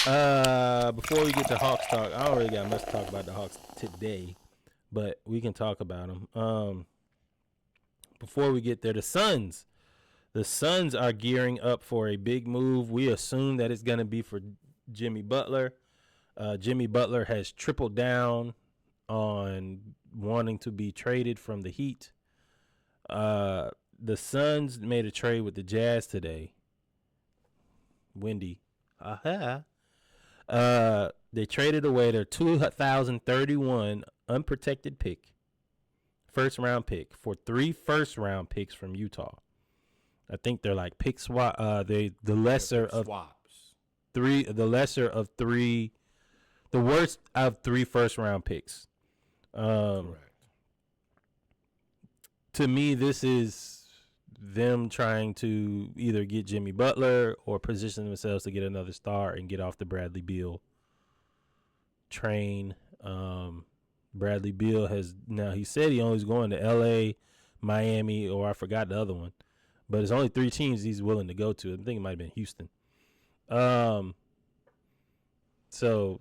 Before we get to Hawks talk, I don't really got much to talk about the Hawks today, but we can talk about them. Before we get there, the Suns. The Suns are gearing up for a big move. We assume that it's going to be for Jimmy Butler. Jimmy Butler has tripled down on wanting to be traded from the Heat. The Suns made a trade with the Jazz today. Windy. Aha. They traded away their 2031 unprotected pick, first round pick, for three first round picks from Utah. I think they're like pick swap. The They're lesser pick of swaps. three, the lesser of three, the worst of three first round picks. Um, Correct. to me, this is them trying to either get Jimmy Butler or position themselves to get another star and get off the Bradley Beal train. Bradley Beal has now, he said he only's going to LA, Miami, or I forgot the other one. But it's only three teams he's willing to go to. I think it might have been Houston. Um, so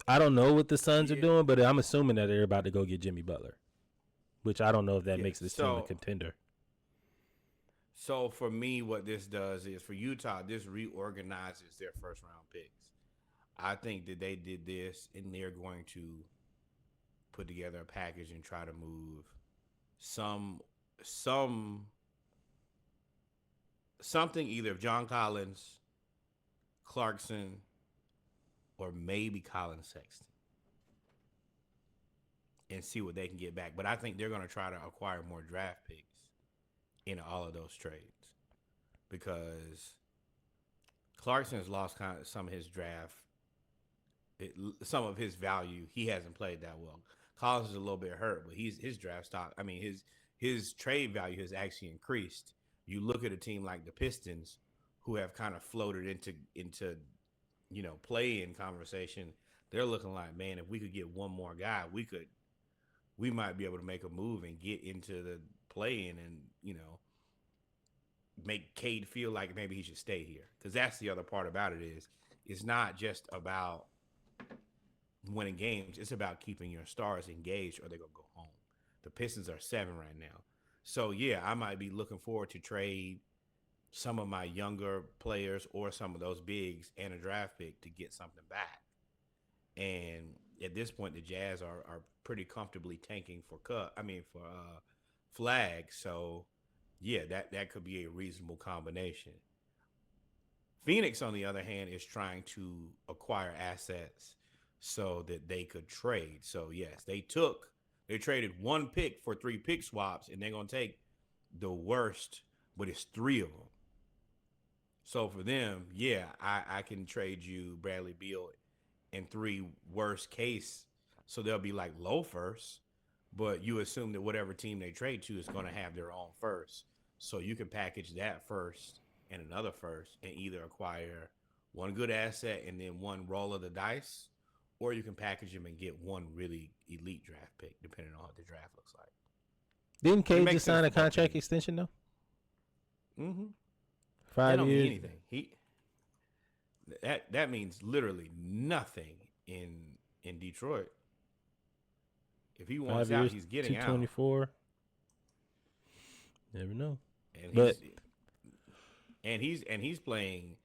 I don't know what the Suns are Yeah. doing, but I'm assuming that they're about to go get Jimmy Butler, which I don't know if that Yeah. makes this team a contender. So for me, what this does is for Utah, this reorganizes their first round picks. I think that they did this and they're going to put together a package and try to move some some something either of John Collins, Clarkson, or maybe Colin Sexton and see what they can get back. But I think they're going to try to acquire more draft picks in all of those trades because Clarkson has lost kind of some of his draft, some of his value. He hasn't played that well. Collins is a little bit hurt, but his draft stock. I mean, his trade value has actually increased. You look at a team like the Pistons, who have kind of floated into play in conversation. They're looking like, man, if we could get one more guy, we might be able to make a move and get into the play in and make Cade feel like maybe he should stay here. Because that's the other part about it is it's not just about winning games. It's about keeping your stars engaged or they're going to go home. The Pistons are 7 right now. So, yeah, I might be looking forward to trade some of my younger players or some of those bigs and a draft pick to get something back. And at this point, the Jazz are pretty comfortably tanking for flag. So, yeah, that could be a reasonable combination. Phoenix, on the other hand, is trying to acquire assets so that they could trade. So yes, they traded one pick for three pick swaps, and they're gonna take the worst, but it's three of them. So for them, yeah, I can trade you Bradley Beal in three worst case. So they'll be like low first, but you assume that whatever team they trade to is going to have their own first. So you can package that first and another first and either acquire one good asset and then one roll of the dice, or you can package them and get one really elite draft pick, depending on what the draft looks like. Didn't It Cade makes just sense sign a for both contract teams. extension though? Mm-hmm. That Five don't mean years. anything. That means literally nothing in Detroit. If he wants 5 out, years. he's getting out, 224. Never know. and But he's playing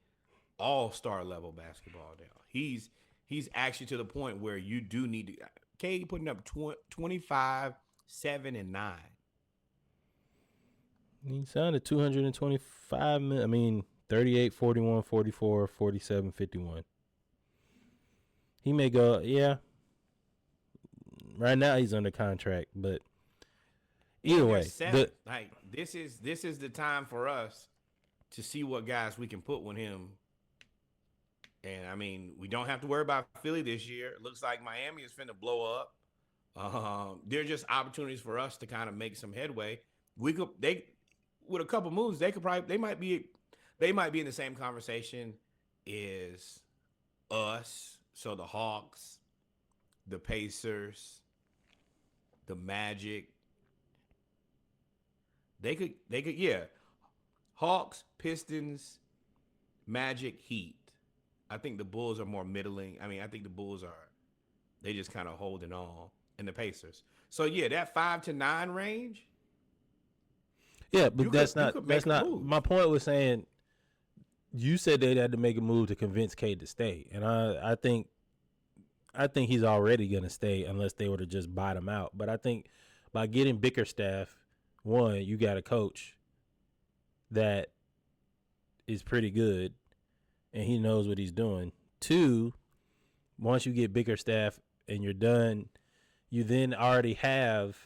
all star level basketball now. He's actually to the point where you do need to. K putting up 25, 7, and 9. he signed a 225 million. I mean, 38, 41, 44, 47, 51. He may go, yeah. Right now he's under contract, but either And they're way, the seventh. Like this is the time for us to see what guys we can put with him. And I mean, we don't have to worry about Philly this year. It looks like Miami is finna blow up. They're just opportunities for us to kind of make some headway. We could they with a couple moves, they might be in the same conversation as us. So the Hawks, the Pacers, the Magic, they could yeah. Hawks, Pistons, Magic, Heat. I think the Bulls are more middling. I mean, I think the Bulls are they just kind of holding on, and the Pacers. So yeah, that 5 to 9 range, Yeah, but you could that's make a not move. my point. Was saying you said they had to make a move to convince Cade to stay, and I think he's already gonna stay unless they were to just bottom out. But I think by getting Bickerstaff, one, you got a coach that is pretty good and he knows what he's doing. Two, once you get Bickerstaff and you're done, you then already have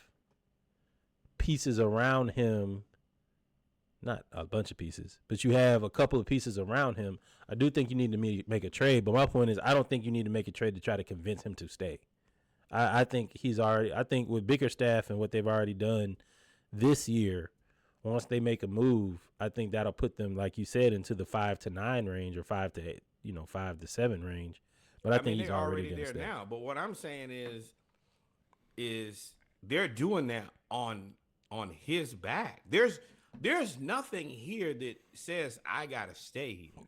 pieces around him. Not a bunch of pieces, but you have a couple of pieces around him. I do think you need to make a trade, but my point is, I don't think you need to make a trade to try to convince him to stay. I think he's already. I think with Bickerstaff and what they've already done this year, once they make a move, I think that'll put them, like you said, into the 5 to 9 range or 5 to 8, 5 to 7 range. But I I think mean, he's they're already already gonna there stay. now. But what I'm saying is they're doing that on his back. There's nothing here that says I gotta stay here.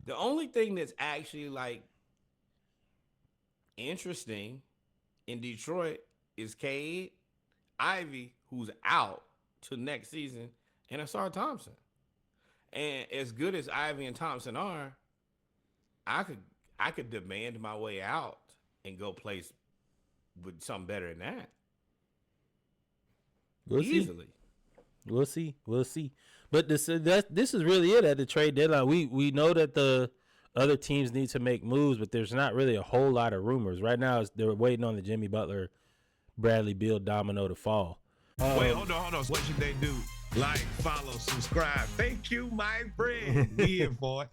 The only thing that's actually like interesting in Detroit is Cade, Ivy, who's out to next season, and Asar Thompson. And as good as Ivy and Thompson are, I could I could demand my way out and go place with something better than that We'll see. easily. We'll see. We'll see. But this is really it at the trade deadline. We know that the other teams need to make moves, but there's not really a whole lot of rumors right now. They're waiting on the Jimmy Butler, Bradley Beal domino to fall. Wait, hold on. What should they do? Like, follow, subscribe. Thank you, my friend. Be here for it.